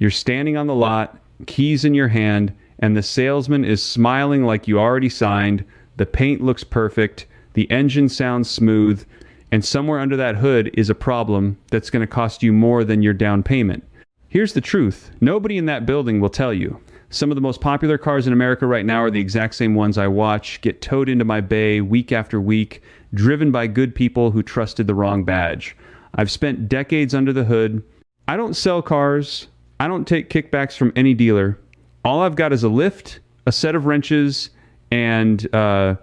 You're standing on the lot, keys in your hand, and the salesman is smiling like you already signed. The paint looks perfect. The engine sounds smooth. And somewhere under that hood is a problem that's going to cost you more than your down payment. Here's the truth. Nobody in that building will tell you. Some of the most popular cars in America right now are the exact same ones I watch, get towed into my bay week after week, driven by good people who trusted the wrong badge. I've spent decades under the hood. I don't sell cars. I don't take kickbacks from any dealer. All I've got is a lift, a set of wrenches, and a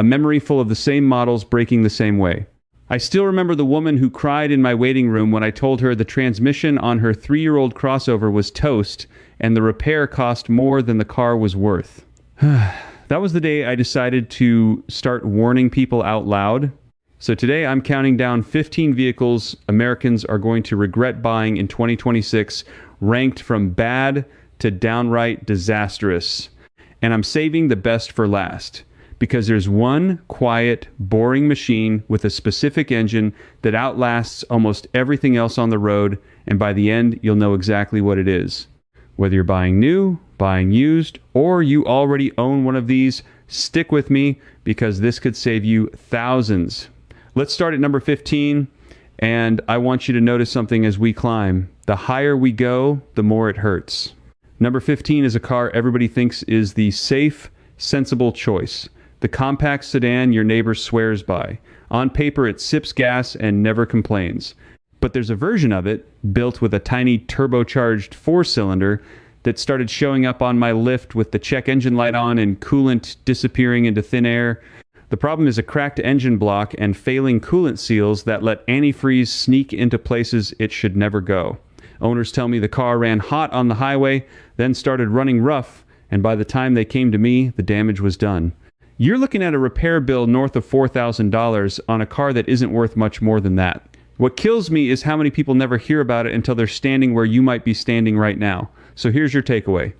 memory full of the same models breaking the same way. I still remember the woman who cried in my waiting room when I told her the transmission on her 3-year-old crossover was toast and the repair cost more than the car was worth. That was the day I decided to start warning people out loud. So today I'm counting down 15 vehicles Americans are going to regret buying in 2026, ranked from bad to downright disastrous. And I'm saving the best for last, because there's one quiet, boring machine with a specific engine that outlasts almost everything else on the road, and by the end, you'll know exactly what it is. Whether you're buying new, buying used, or you already own one of these, stick with me, because this could save you thousands. Let's start at number 15, and I want you to notice something as we climb. The higher we go, the more it hurts. Number 15 is a car everybody thinks is the safe, sensible choice. The compact sedan your neighbor swears by. On paper, it sips gas and never complains. But there's a version of it, built with a tiny turbocharged 4-cylinder, that started showing up on my lift with the check engine light on and coolant disappearing into thin air. The problem is a cracked engine block and failing coolant seals that let antifreeze sneak into places it should never go. Owners tell me the car ran hot on the highway, then started running rough, and by the time they came to me, the damage was done. You're looking at a repair bill north of $4,000 on a car that isn't worth much more than that. What kills me is how many people never hear about it until they're standing where you might be standing right now. So here's your takeaway.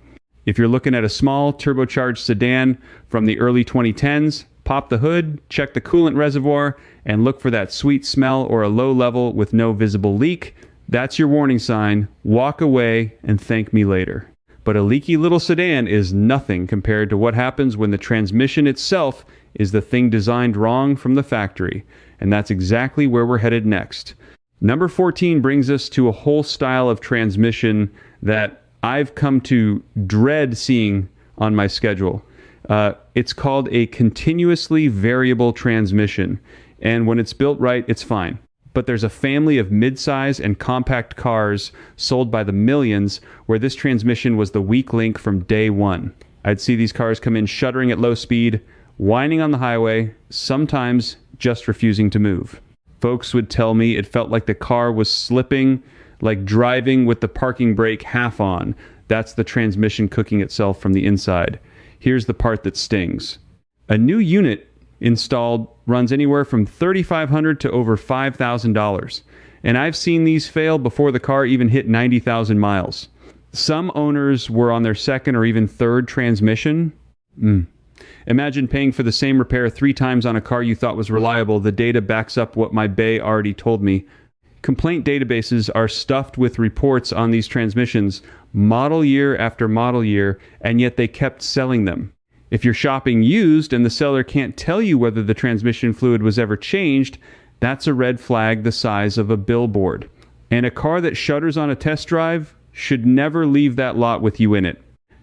If you're looking at a small turbocharged sedan from the early 2010s, pop the hood, check the coolant reservoir, and look for that sweet smell or a low level with no visible leak. That's your warning sign. Walk away and thank me later. But a leaky little sedan is nothing compared to what happens when the transmission itself is the thing designed wrong from the factory. And that's exactly where we're headed next. Number 14 brings us to a whole style of transmission that I've come to dread seeing on my schedule. It's called a continuously variable transmission. And when it's built right, it's fine. But there's a family of midsize and compact cars sold by the millions where this transmission was the weak link from day one. I'd see these cars come in shuddering at low speed, whining on the highway, sometimes just refusing to move. Folks would tell me it felt like the car was slipping, like driving with the parking brake half on. That's the transmission cooking itself from the inside. Here's the part that stings. A new unit installed runs anywhere from $3,500 to over $5,000. And I've seen these fail before the car even hit 90,000 miles. Some owners were on their second or even third transmission. Imagine paying for the same repair 3 times on a car you thought was reliable. The data backs up what my bay already told me. Complaint databases are stuffed with reports on these transmissions, model year after model year, and yet they kept selling them. If you're shopping used and the seller can't tell you whether the transmission fluid was ever changed, that's a red flag the size of a billboard. And a car that shudders on a test drive should never leave that lot with you in it.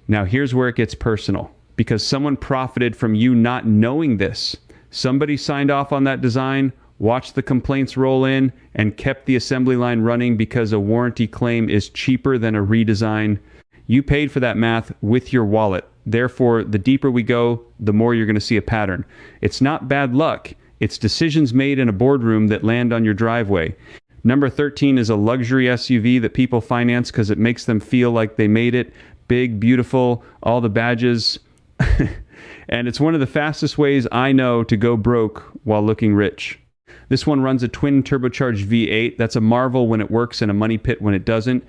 Now here's where it gets personal, because someone profited from you not knowing this. Somebody signed off on that design, watched the complaints roll in, and kept the assembly line running because a warranty claim is cheaper than a redesign. You paid for that math with your wallet. Therefore, the deeper we go, the more you're going to see a pattern. It's not bad luck. It's decisions made in a boardroom that land on your driveway. Number 13 is a luxury SUV that people finance because it makes them feel like they made it. Big, beautiful, all the badges. And it's one of the fastest ways I know to go broke while looking rich. This one runs a twin turbocharged V8. That's a marvel when it works and a money pit when it doesn't.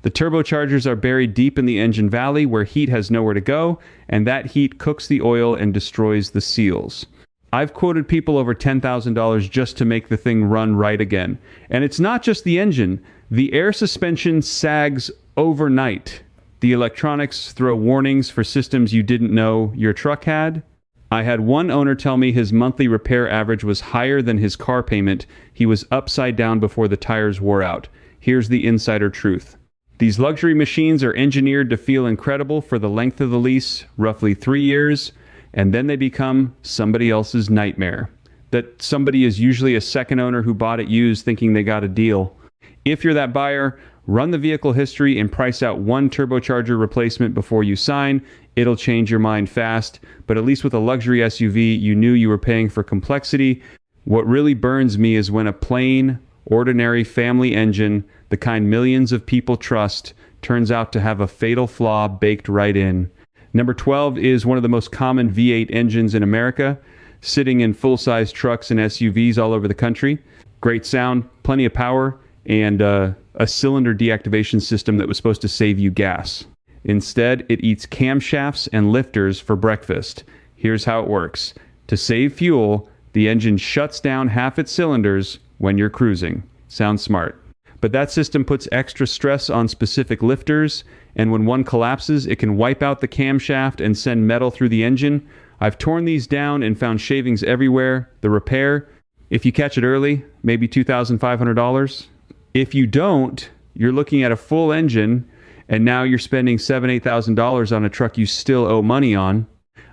The turbochargers are buried deep in the engine valley where heat has nowhere to go, and that heat cooks the oil and destroys the seals. I've quoted people over $10,000 just to make the thing run right again. And it's not just the engine. The air suspension sags overnight. The electronics throw warnings for systems you didn't know your truck had. I had one owner tell me his monthly repair average was higher than his car payment. He was upside down before the tires wore out. Here's the insider truth. These luxury machines are engineered to feel incredible for the length of the lease, roughly 3 years, and then they become somebody else's nightmare. That somebody is usually a second owner who bought it used thinking they got a deal. If you're that buyer, run the vehicle history and price out one turbocharger replacement before you sign. It'll change your mind fast, but at least with a luxury SUV, you knew you were paying for complexity. What really burns me is when a plain, ordinary family engine, the kind millions of people trust, turns out to have a fatal flaw baked right in. Number 12 is one of the most common V8 engines in America, sitting in full-size trucks and SUVs all over the country. Great sound, plenty of power, and a cylinder deactivation system that was supposed to save you gas. Instead, it eats camshafts and lifters for breakfast. Here's how it works. To save fuel, the engine shuts down half its cylinders when you're cruising. Sounds smart. But that system puts extra stress on specific lifters, and when one collapses, it can wipe out the camshaft and send metal through the engine. I've torn these down and found shavings everywhere. The repair, if you catch it early, maybe $2,500. If you don't, you're looking at a full engine, and now you're spending $7,000, $8,000 on a truck you still owe money on.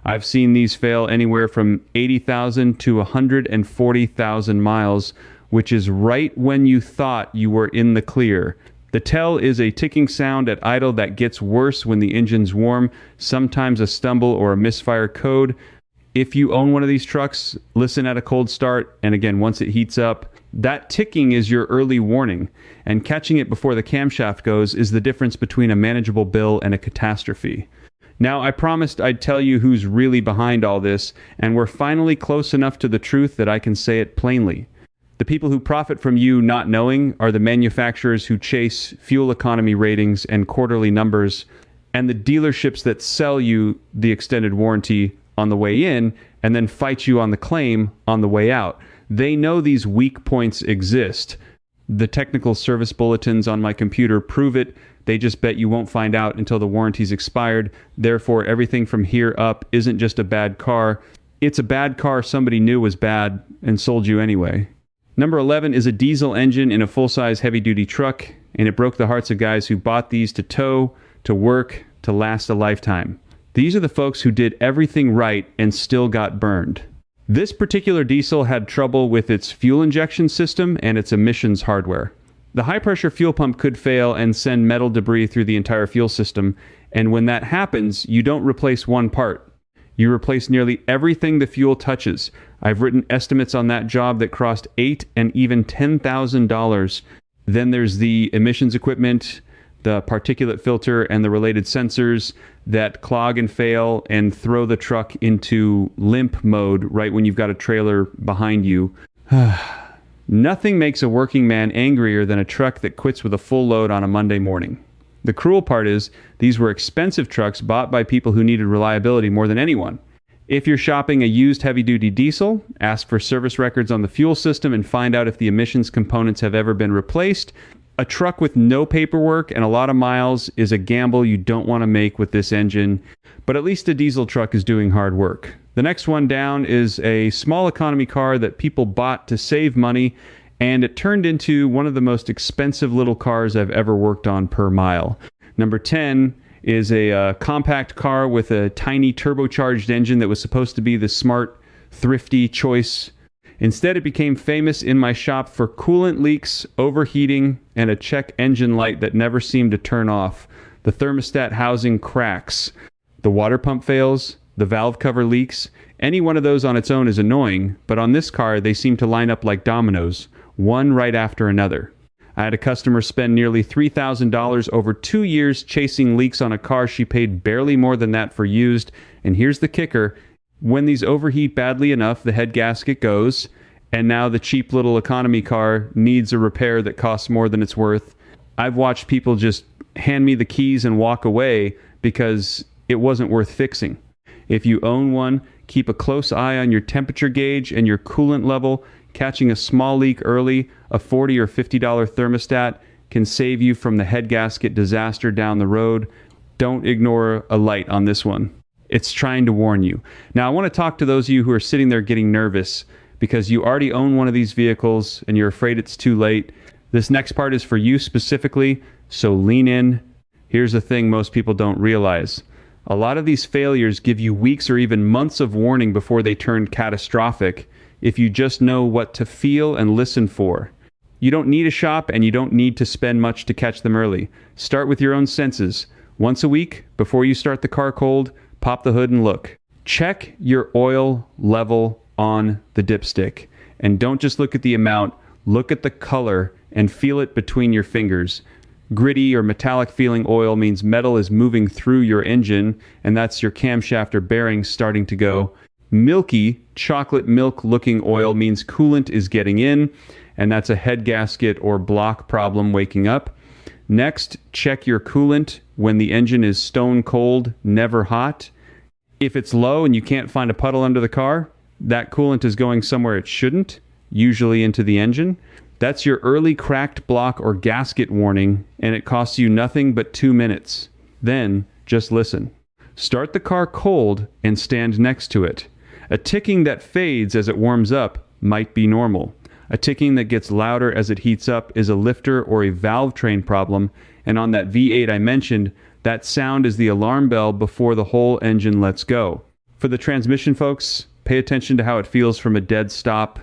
I've seen these fail anywhere from 80,000 to 140,000 miles, which is right when you thought you were in the clear. The tell is a ticking sound at idle that gets worse when the engine's warm, sometimes a stumble or a misfire code. If you own one of these trucks, listen at a cold start, and again, once it heats up, that ticking is your early warning, and catching it before the camshaft goes is the difference between a manageable bill and a catastrophe. Now, I promised I'd tell you who's really behind all this, and we're finally close enough to the truth that I can say it plainly. The people who profit from you not knowing are the manufacturers who chase fuel economy ratings and quarterly numbers, and the dealerships that sell you the extended warranty on the way in and then fight you on the claim on the way out. They know these weak points exist. The technical service bulletins on my computer prove it. They just bet you won't find out until the warranty's expired. Therefore, everything from here up isn't just a bad car. It's a bad car somebody knew was bad and sold you anyway. Number 11 is a diesel engine in a full-size heavy-duty truck, and it broke the hearts of guys who bought these to tow, to work, to last a lifetime. These are the folks who did everything right and still got burned. This particular diesel had trouble with its fuel injection system and its emissions hardware. The high-pressure fuel pump could fail and send metal debris through the entire fuel system, and when that happens, you don't replace one part. You replace nearly everything the fuel touches. I've written estimates on that job that crossed $8,000 and even $10,000. Then there's the emissions equipment, the particulate filter, and the related sensors that clog and fail and throw the truck into limp mode right when you've got a trailer behind you. Nothing makes a working man angrier than a truck that quits with a full load on a Monday morning. The cruel part is, these were expensive trucks bought by people who needed reliability more than anyone. If you're shopping a used heavy-duty diesel, ask for service records on the fuel system and find out if the emissions components have ever been replaced. A truck with no paperwork and a lot of miles is a gamble you don't want to make with this engine, but at least a diesel truck is doing hard work. The next one down is a small economy car that people bought to save money, and it turned into one of the most expensive little cars I've ever worked on per mile. Number 10 is a compact car with a tiny turbocharged engine that was supposed to be the smart, thrifty choice. Instead, it became famous in my shop for coolant leaks, overheating, and a check engine light that never seemed to turn off. The thermostat housing cracks. The water pump fails. The valve cover leaks. Any one of those on its own is annoying, but on this car, they seem to line up like dominoes, one right after another. I had a customer spend nearly $3,000 over 2 years chasing leaks on a car she paid barely more than that for used, and here's the kicker. When these overheat badly enough, the head gasket goes, and now the cheap little economy car needs a repair that costs more than it's worth. I've watched people just hand me the keys and walk away because it wasn't worth fixing. If you own one, keep a close eye on your temperature gauge and your coolant level. Catching a small leak early, a $40 or $50 thermostat, can save you from the head gasket disaster down the road. Don't ignore a light on this one. It's trying to warn you. Now, I want to talk to those of you who are sitting there getting nervous because you already own one of these vehicles and you're afraid it's too late. This next part is for you specifically, so lean in. Here's the thing most people don't realize. A lot of these failures give you weeks or even months of warning before they turn catastrophic if you just know what to feel and listen for. You don't need a shop and you don't need to spend much to catch them early. Start with your own senses. Once a week, before you start the car cold, pop the hood and look. Check your oil level on the dipstick. And don't just look at the amount, look at the color and feel it between your fingers. Gritty or metallic feeling oil means metal is moving through your engine, and that's your camshaft or bearings starting to go. Milky, chocolate milk looking oil means coolant is getting in, and that's a head gasket or block problem waking up. Next, check your coolant when the engine is stone cold, never hot. If it's low and you can't find a puddle under the car, that coolant is going somewhere it shouldn't, usually into the engine. That's your early cracked block or gasket warning, and it costs you nothing but 2 minutes. Then, just listen. Start the car cold and stand next to it. A ticking that fades as it warms up might be normal. A ticking that gets louder as it heats up is a lifter or a valve train problem, and on that V8 I mentioned, that sound is the alarm bell before the whole engine lets go. For the transmission folks, pay attention to how it feels from a dead stop.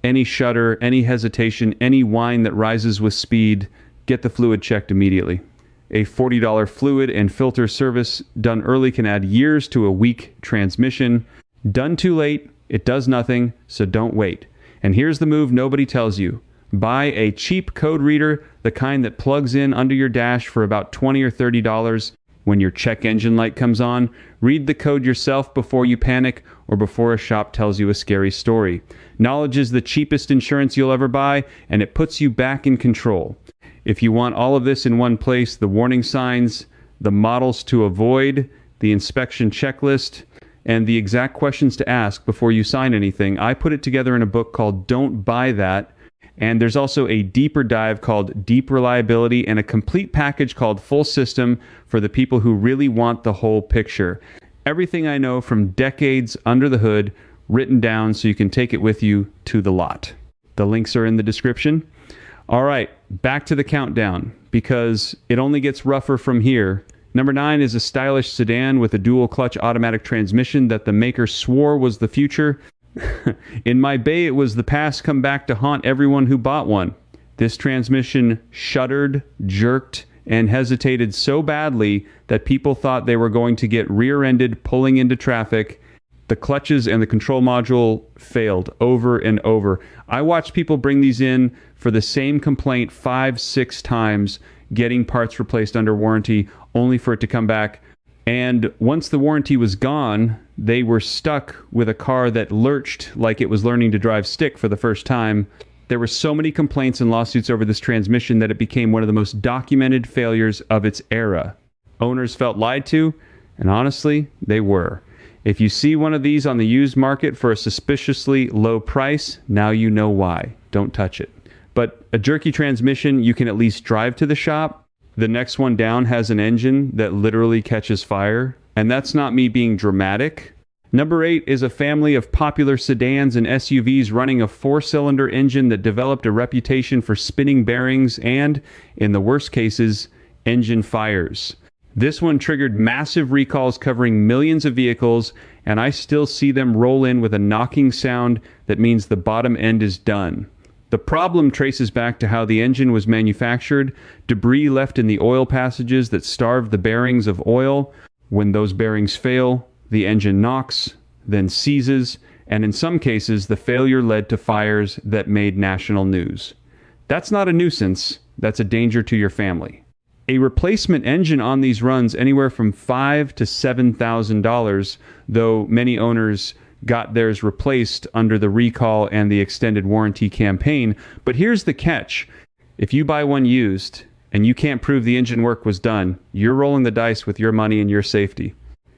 Any shudder, any hesitation, any whine that rises with speed, get the fluid checked immediately. A $40 fluid and filter service done early can add years to a weak transmission. Done too late, it does nothing, so don't wait. And here's the move nobody tells you. Buy a cheap code reader, the kind that plugs in under your dash for about $20 or $30. When your check engine light comes on, read the code yourself before you panic or before a shop tells you a scary story. Knowledge is the cheapest insurance you'll ever buy, and it puts you back in control. If you want all of this in one place, the warning signs, the models to avoid, the inspection checklist, and the exact questions to ask before you sign anything, I put it together in a book called Don't Buy That. And there's also a deeper dive called Deep Reliability and a complete package called Full System for the people who really want the whole picture. Everything I know from decades under the hood, written down so you can take it with you to the lot. The links are in the description. All right, back to the countdown because it only gets rougher from here. Number 9 is a stylish sedan with a dual clutch automatic transmission that the maker swore was the future. In my bay, it was the past come back to haunt everyone who bought one. This transmission shuddered, jerked, and hesitated so badly that people thought they were going to get rear-ended pulling into traffic. The clutches and the control module failed over and over. I watched people bring these in for the same complaint 5-6 times, getting parts replaced under warranty, only for it to come back. And once the warranty was gone, they were stuck with a car that lurched like it was learning to drive stick for the first time. There were so many complaints and lawsuits over this transmission that it became one of the most documented failures of its era. Owners felt lied to, and honestly, they were. If you see one of these on the used market for a suspiciously low price, now you know why. Don't touch it. But a jerky transmission, you can at least drive to the shop. The next one down has an engine that literally catches fire, and that's not me being dramatic. Number 8 is a family of popular sedans and SUVs running a 4-cylinder engine that developed a reputation for spinning bearings and, in the worst cases, engine fires. This one triggered massive recalls covering millions of vehicles, and I still see them roll in with a knocking sound that means the bottom end is done. The problem traces back to how the engine was manufactured, debris left in the oil passages that starved the bearings of oil. When those bearings fail, the engine knocks, then seizes, and in some cases, the failure led to fires that made national news. That's not a nuisance, that's a danger to your family. A replacement engine on these runs anywhere from $5,000 to $7,000, though many owners got theirs replaced under the recall and the extended warranty campaign. But here's the catch. If you buy one used and you can't prove the engine work was done, you're rolling the dice with your money and your safety.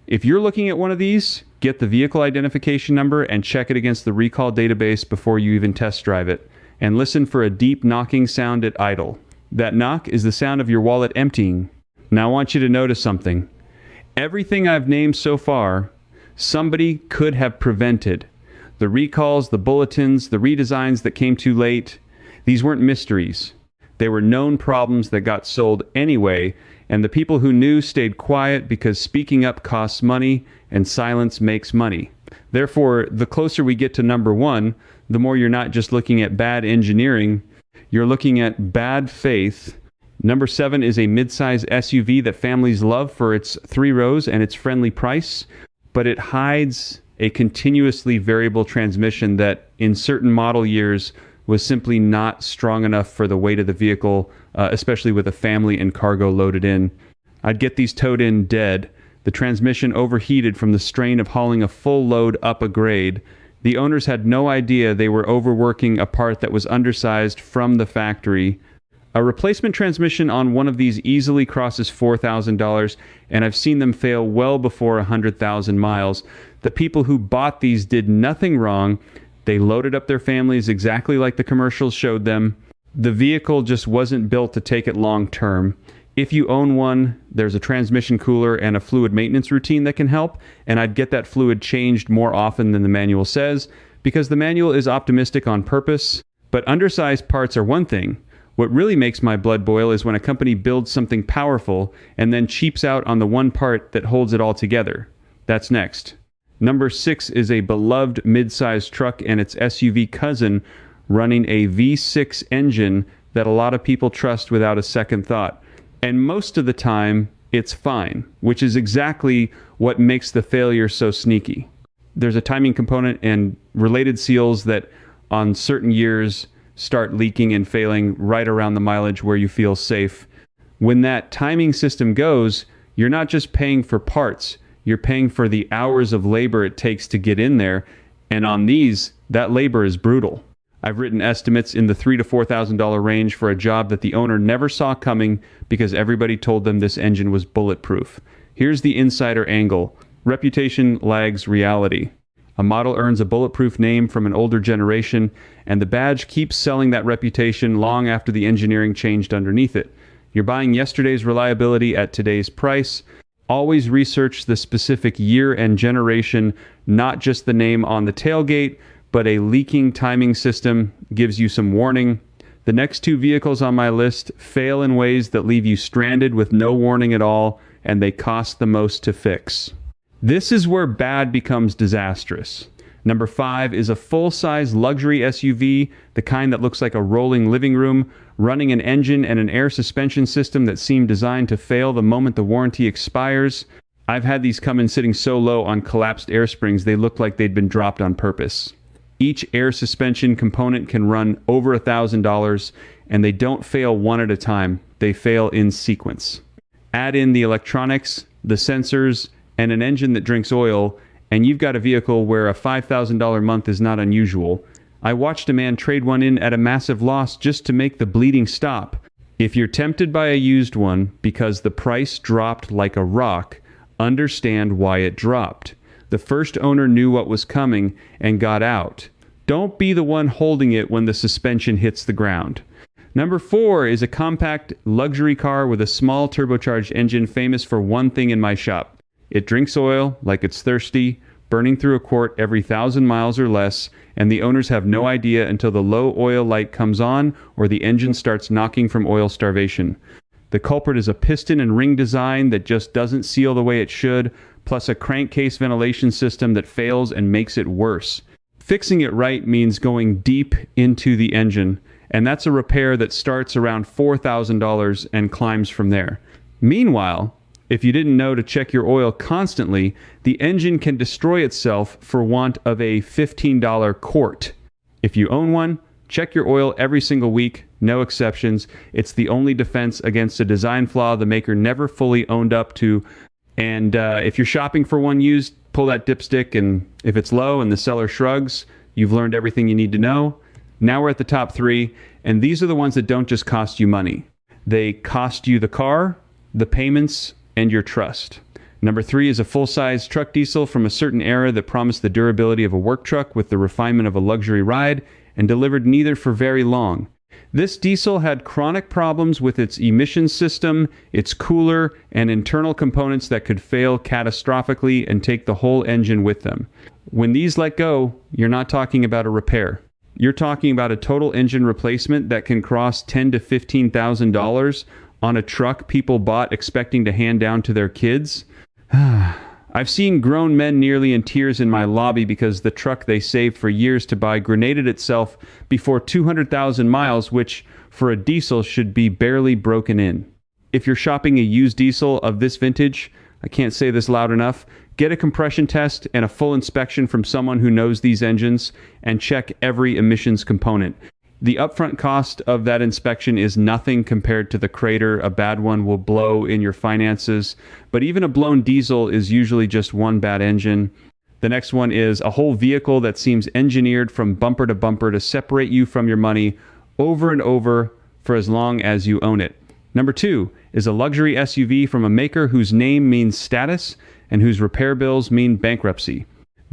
If you're looking at one of these, get the vehicle identification number and check it against the recall database before you even test drive it. And listen for a deep knocking sound at idle. That knock is the sound of your wallet emptying. Now I want you to notice something. Everything I've named so far, somebody could have prevented. The recalls, the bulletins, the redesigns that came too late, these weren't mysteries. They were known problems that got sold anyway, and the people who knew stayed quiet because speaking up costs money and silence makes money. Therefore, the closer we get to number one, the more you're not just looking at bad engineering, you're looking at bad faith. Number 7 is a mid-size SUV that families love for its 3 rows and its friendly price, but it hides a continuously variable transmission that in certain model years was simply not strong enough for the weight of the vehicle, especially with a family and cargo loaded in. I'd get these towed in dead. The transmission overheated from the strain of hauling a full load up a grade. The owners had no idea they were overworking a part that was undersized from the factory. A replacement transmission on one of these easily crosses $4,000, and I've seen them fail well before 100,000 miles. The people who bought these did nothing wrong. They loaded up their families exactly like the commercials showed them. The vehicle just wasn't built to take it long term. If you own one, there's a transmission cooler and a fluid maintenance routine that can help, and I'd get that fluid changed more often than the manual says, because the manual is optimistic on purpose. But undersized parts are one thing. What really makes my blood boil is when a company builds something powerful and then cheaps out on the one part that holds it all together. That's next. Number 6 is a beloved mid-sized truck and its SUV cousin running a V6 engine that a lot of people trust without a second thought. And most of the time, it's fine, which is exactly what makes the failure so sneaky. There's a timing component and related seals that on certain years start leaking and failing right around the mileage where you feel safe. When that timing system goes, you're not just paying for parts, you're paying for the hours of labor it takes to get in there, and on these, that labor is brutal. I've written estimates in the $3,000 to $4,000 range for a job that the owner never saw coming because everybody told them this engine was bulletproof. Here's the insider angle. Reputation lags reality. A model earns a bulletproof name from an older generation, and the badge keeps selling that reputation long after the engineering changed underneath it. You're buying yesterday's reliability at today's price. Always research the specific year and generation, not just the name on the tailgate, but a leaking timing system gives you some warning. The next 2 vehicles on my list fail in ways that leave you stranded with no warning at all, and they cost the most to fix. This is where bad becomes disastrous. Number 5 is a full-size luxury SUV, the kind that looks like a rolling living room, running an engine and an air suspension system that seem designed to fail the moment the warranty expires. I've had these come in sitting so low on collapsed air springs they look like they'd been dropped on purpose. Each air suspension component can run over $1,000, and they don't fail one at a time. They fail in sequence. Add in the electronics, the sensors, and an engine that drinks oil, and you've got a vehicle where a $5,000 month is not unusual. I watched a man trade one in at a massive loss just to make the bleeding stop. If you're tempted by a used one because the price dropped like a rock, understand why it dropped. The first owner knew what was coming and got out. Don't be the one holding it when the suspension hits the ground. Number 4 is a compact luxury car with a small turbocharged engine famous for one thing in my shop. It drinks oil like it's thirsty, burning through a quart every 1,000 miles or less, and the owners have no idea until the low oil light comes on or the engine starts knocking from oil starvation. The culprit is a piston and ring design that just doesn't seal the way it should, plus a crankcase ventilation system that fails and makes it worse. Fixing it right means going deep into the engine, and that's a repair that starts around $4,000 and climbs from there. Meanwhile, if you didn't know to check your oil constantly, the engine can destroy itself for want of a $15 quart. If you own one, check your oil every single week, no exceptions. It's the only defense against a design flaw the maker never fully owned up to. And if you're shopping for one used, pull that dipstick, and if it's low and the seller shrugs, you've learned everything you need to know. Now we're at the top 3, and these are the ones that don't just cost you money. They cost you the car, the payments, and your trust. Number 3 is a full-size truck diesel from a certain era that promised the durability of a work truck with the refinement of a luxury ride and delivered neither for very long. This diesel had chronic problems with its emission system, its cooler, and internal components that could fail catastrophically and take the whole engine with them. When these let go, you're not talking about a repair. You're talking about a total engine replacement that can cross $10,000 to $15,000 on a truck people bought expecting to hand down to their kids. I've seen grown men nearly in tears in my lobby because the truck they saved for years to buy grenaded itself before 200,000 miles, which for a diesel should be barely broken in. If you're shopping a used diesel of this vintage, I can't say this loud enough, get a compression test and a full inspection from someone who knows these engines and check every emissions component. The upfront cost of that inspection is nothing compared to the crater a bad one will blow in your finances, but even a blown diesel is usually just one bad engine. The next one is a whole vehicle that seems engineered from bumper to separate you from your money over and over for as long as you own it. Number 2 is a luxury SUV from a maker whose name means status and whose repair bills mean bankruptcy.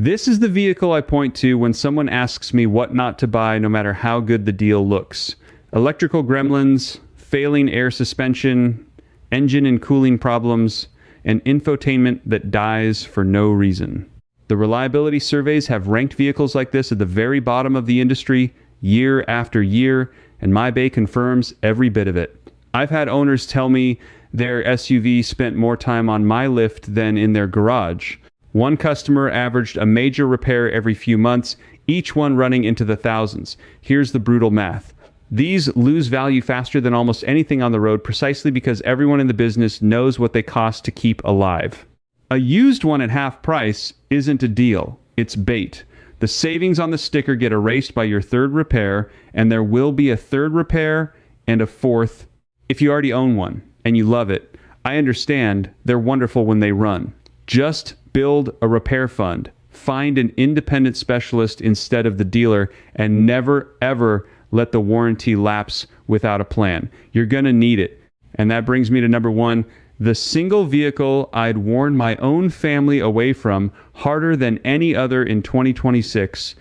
This is the vehicle I point to when someone asks me what not to buy no matter how good the deal looks. Electrical gremlins, failing air suspension, engine and cooling problems, and infotainment that dies for no reason. The reliability surveys have ranked vehicles like this at the very bottom of the industry year after year, and my bay confirms every bit of it. I've had owners tell me their SUV spent more time on my lift than in their garage. One customer averaged a major repair every few months, each one running into the thousands. Here's the brutal math. These lose value faster than almost anything on the road precisely because everyone in the business knows what they cost to keep alive. A used one at half price isn't a deal, it's bait. The savings on the sticker get erased by your third repair, and there will be a third repair and a fourth if you already own one and you love it. I understand they're wonderful when they run. Just build a repair fund. Find an independent specialist instead of the dealer, and never ever let the warranty lapse without a plan. You're going to need it. And that brings me to number 1, the single vehicle I'd warn my own family away from harder than any other in 2026.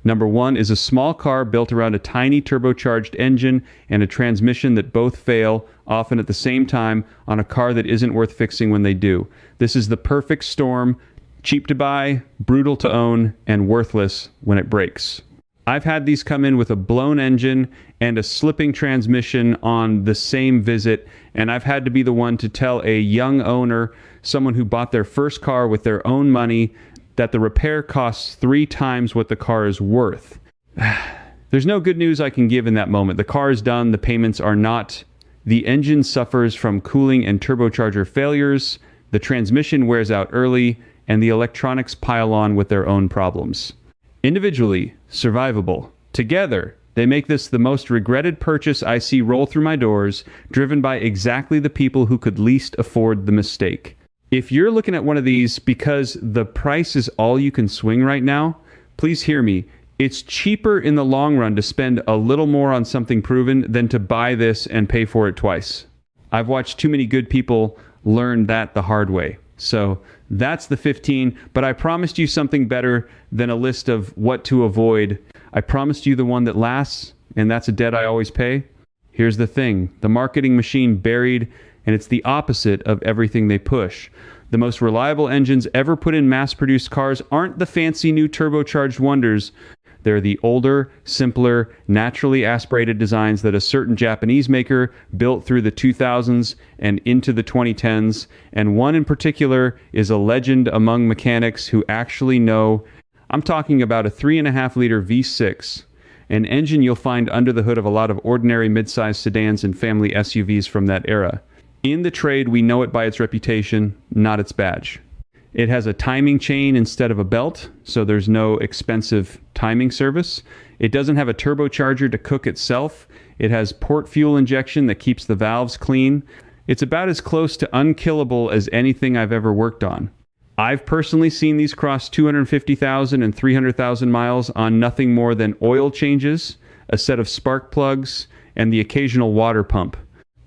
Number 1 is a small car built around a tiny turbocharged engine and a transmission that both fail, often at the same time, on a car that isn't worth fixing when they do. This is the perfect storm, cheap to buy, brutal to own, and worthless when it breaks. I've had these come in with a blown engine and a slipping transmission on the same visit, and I've had to be the one to tell a young owner, someone who bought their first car with their own money, that the repair costs 3 times what the car is worth. There's no good news I can give in that moment. The car is done, the payments are not. The engine suffers from cooling and turbocharger failures, the transmission wears out early, and the electronics pile on with their own problems. Individually, survivable. Together, they make this the most regretted purchase I see roll through my doors, driven by exactly the people who could least afford the mistake. If you're looking at one of these because the price is all you can swing right now, please hear me. It's cheaper in the long run to spend a little more on something proven than to buy this and pay for it twice. I've watched too many good people learn that the hard way. So that's the 15, but I promised you something better than a list of what to avoid. I promised you the one that lasts, and that's a debt I always pay. Here's the thing, the marketing machine buried, and it's the opposite of everything they push. The most reliable engines ever put in mass-produced cars aren't the fancy new turbocharged wonders. They're the older, simpler, naturally aspirated designs that a certain Japanese maker built through the 2000s and into the 2010s, and one in particular is a legend among mechanics who actually know. I'm talking about a 3.5-liter V6, an engine you'll find under the hood of a lot of ordinary mid-sized sedans and family SUVs from that era. In the trade, we know it by its reputation, not its badge. It has a timing chain instead of a belt, so there's no expensive timing service. It doesn't have a turbocharger to cook itself. It has port fuel injection that keeps the valves clean. It's about as close to unkillable as anything I've ever worked on. I've personally seen these cross 250,000 and 300,000 miles on nothing more than oil changes, a set of spark plugs, and the occasional water pump.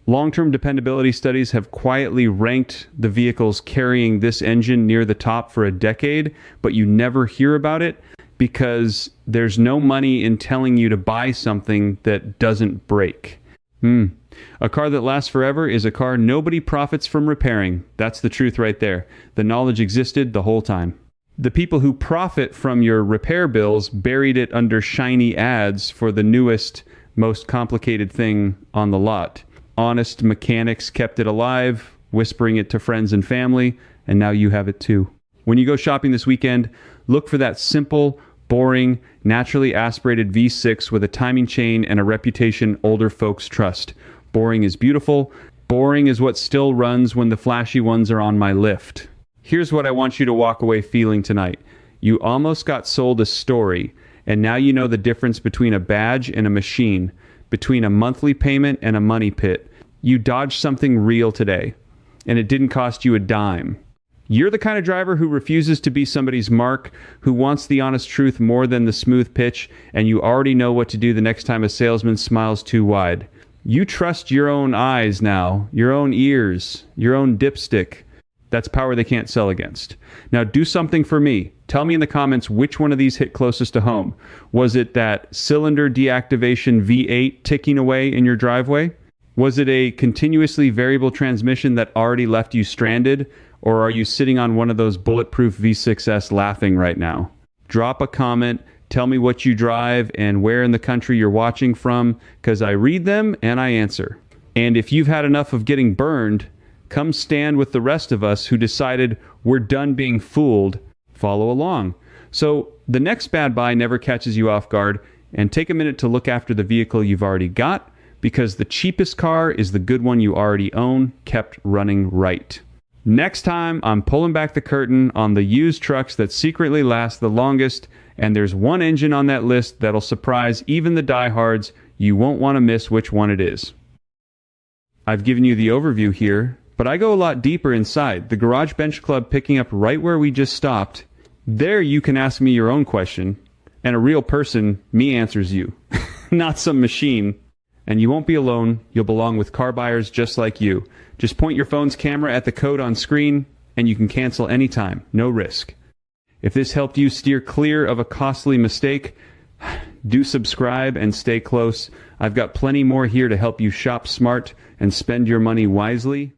Long-term dependability studies have quietly ranked the vehicles carrying this engine near the top for a decade, but you never hear about it because there's no money in telling you to buy something that doesn't break. A car that lasts forever is a car nobody profits from repairing. That's the truth right there. The knowledge existed the whole time. The people who profit from your repair bills buried it under shiny ads for the newest, most complicated thing on the lot. Honest mechanics kept it alive, whispering it to friends and family, and now you have it too. When you go shopping this weekend, look for that simple, boring, naturally aspirated V6 with a timing chain and a reputation older folks trust. Boring is beautiful. Boring is what still runs when the flashy ones are on my lift. Here's what I want you to walk away feeling tonight. You almost got sold a story, and now you know the difference between a badge and a machine, between a monthly payment and a money pit. You dodged something real today, and it didn't cost you a dime. You're the kind of driver who refuses to be somebody's mark, who wants the honest truth more than the smooth pitch, and you already know what to do the next time a salesman smiles too wide. You trust your own eyes now, your own ears, your own dipstick. That's power they can't sell against. Now do something for me. Tell me in the comments which one of these hit closest to home. Was it that cylinder deactivation V8 ticking away in your driveway? Was it a continuously variable transmission that already left you stranded? Or are you sitting on one of those bulletproof V6s laughing right now? Drop a comment. Tell me what you drive and where in the country you're watching from, because I read them and I answer. And if you've had enough of getting burned, come stand with the rest of us who decided we're done being fooled. Follow along. So the next bad buy never catches you off guard, and take a minute to look after the vehicle you've already got, because the cheapest car is the good one you already own, kept running right. Next time, I'm pulling back the curtain on the used trucks that secretly last the longest, and there's one engine on that list that'll surprise even the diehards. You won't want to miss which one it is. I've given you the overview here, but I go a lot deeper inside, the Garage Bench Club picking up right where we just stopped. There you can ask me your own question, and a real person, me, answers you, not some machine. And you won't be alone. You'll belong with car buyers just like you. Just point your phone's camera at the code on screen, and you can cancel anytime, no risk. If this helped you steer clear of a costly mistake, do subscribe and stay close. I've got plenty more here to help you shop smart and spend your money wisely.